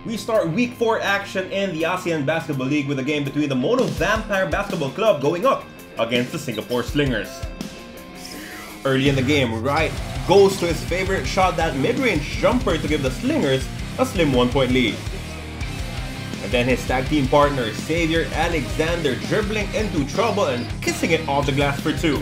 We start Week 4 action in the Asean Basketball League with a game between the Mono Vampire Basketball Club going up against the Singapore Slingers. Early in the game, Wright goes to his favorite shot, that mid-range jumper, to give the Slingers a slim 1-point lead. And then his tag team partner, Xavier Alexander, dribbling into trouble and kissing it off the glass for 2.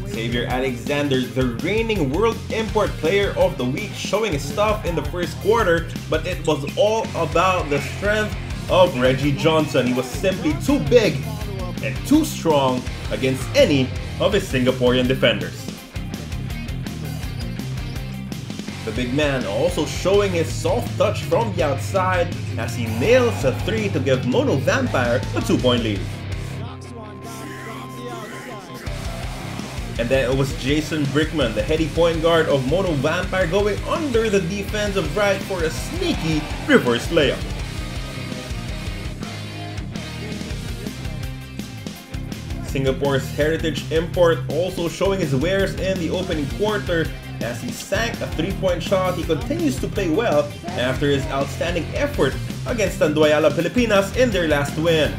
Xavier Alexander, the reigning World Import Player of the Week, showing his stuff in the first quarter, but it was all about the strength of Reggie Johnson. He was simply too big and too strong against any of his Singaporean defenders. The big man also showing his soft touch from the outside as he nails a 3 to give Mono Vampire a 2-point lead. And then it was Jason Brickman, the heady point guard of Mono Vampire, going under the defense of Wright for a sneaky reverse layup. Singapore's heritage import also showing his wares in the opening quarter as he sank a 3-point shot. He continues to play well after his outstanding effort against Tanduayala Pilipinas in their last win.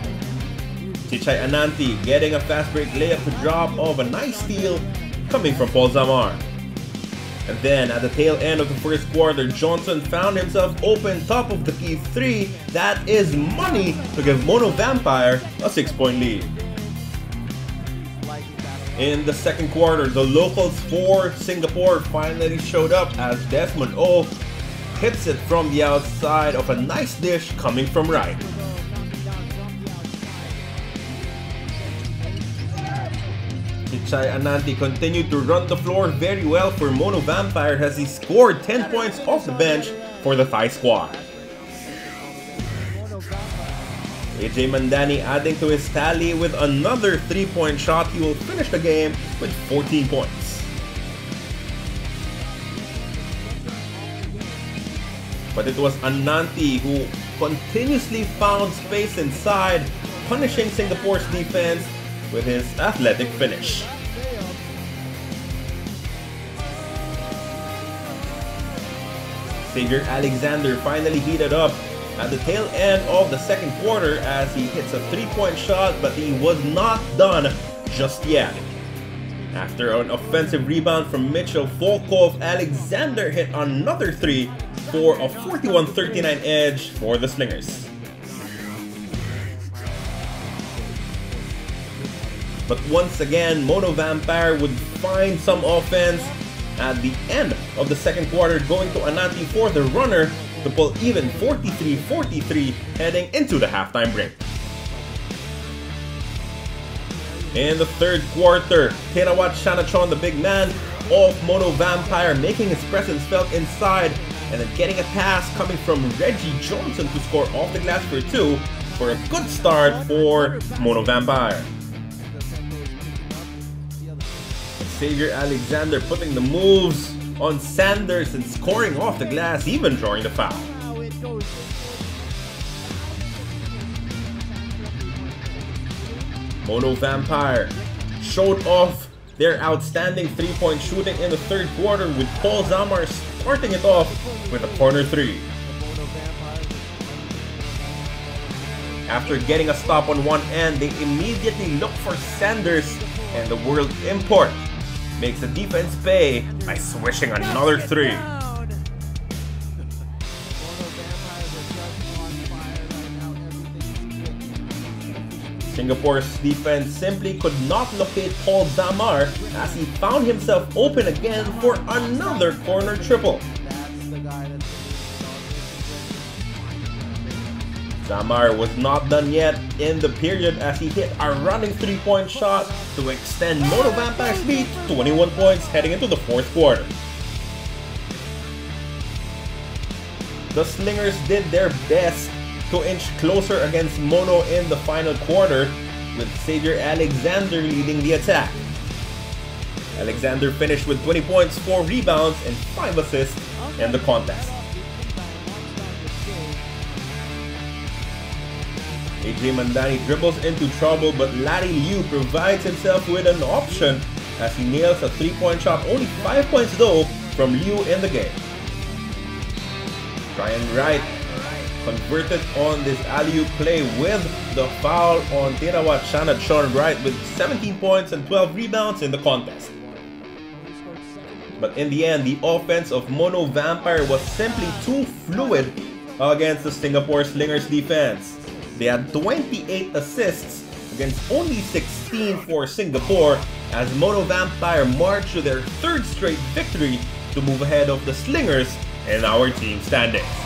Chichay Ananti getting a fast break layup to drop off a nice steal coming from Paul Zamar. And then at the tail end of the first quarter, Johnson found himself open top of the key 3. That is money to give Mono Vampire a 6-point lead. In the second quarter, the locals for Singapore finally showed up as Desmond O hits it from the outside of a nice dish coming from Wright. Chichay Ananti continued to run the floor very well for Mono Vampire as he scored 10 points off the bench for the Thai squad. AJ Mandani adding to his tally with another 3-point shot. He will finish the game with 14 points. But it was Ananti who continuously found space inside, punishing Singapore's defense with his athletic finish. Xavier Alexander finally heated up at the tail end of the second quarter as he hits a 3-point shot, but he was not done just yet. After an offensive rebound from Mitchell Volkov, Alexander hit another 3 for a 41-39 edge for the Slingers. But once again, Mono Vampire would find some offense at the end of the second quarter, going to Ananti for the runner to pull even 43-43 heading into the halftime break. In the third quarter, Thinawat Shanachon, the big man of Mono Vampire, making his presence felt inside and then getting a pass coming from Reggie Johnson to score off the glass for 2 for a good start for Mono Vampire. Xavier Alexander putting the moves on Sanders and scoring off the glass, even drawing the foul. Mono Vampire showed off their outstanding 3-point shooting in the third quarter, with Paul Zamar starting it off with a corner 3. After getting a stop on one end, they immediately look for Sanders, and the World Import makes the defense pay by swishing another 3. Singapore's defense simply could not locate Paul Zamar as he found himself open again for another corner triple. Zamar was not done yet in the period as he hit a running 3-point shot to extend Mono Vampire's lead to 21 points heading into the fourth quarter. The Slingers did their best to inch closer against Mono in the final quarter, with Xavier Alexander leading the attack. Alexander finished with 20 points, 4 rebounds, and 5 assists in the contest. AJ Mandani dribbles into trouble, but Larry Liu provides himself with an option as he nails a 3-point shot. Only 5 points though from Liu in the game. Ryan Wright converted on this alley-oop play with the foul on Tirawa Chanat Sean Wright with 17 points and 12 rebounds in the contest. But in the end, the offense of Mono Vampire was simply too fluid against the Singapore Slingers defense. They had 28 assists against only 16 for Singapore as Mono Vampire marched to their third straight victory to move ahead of the Slingers in our team standings.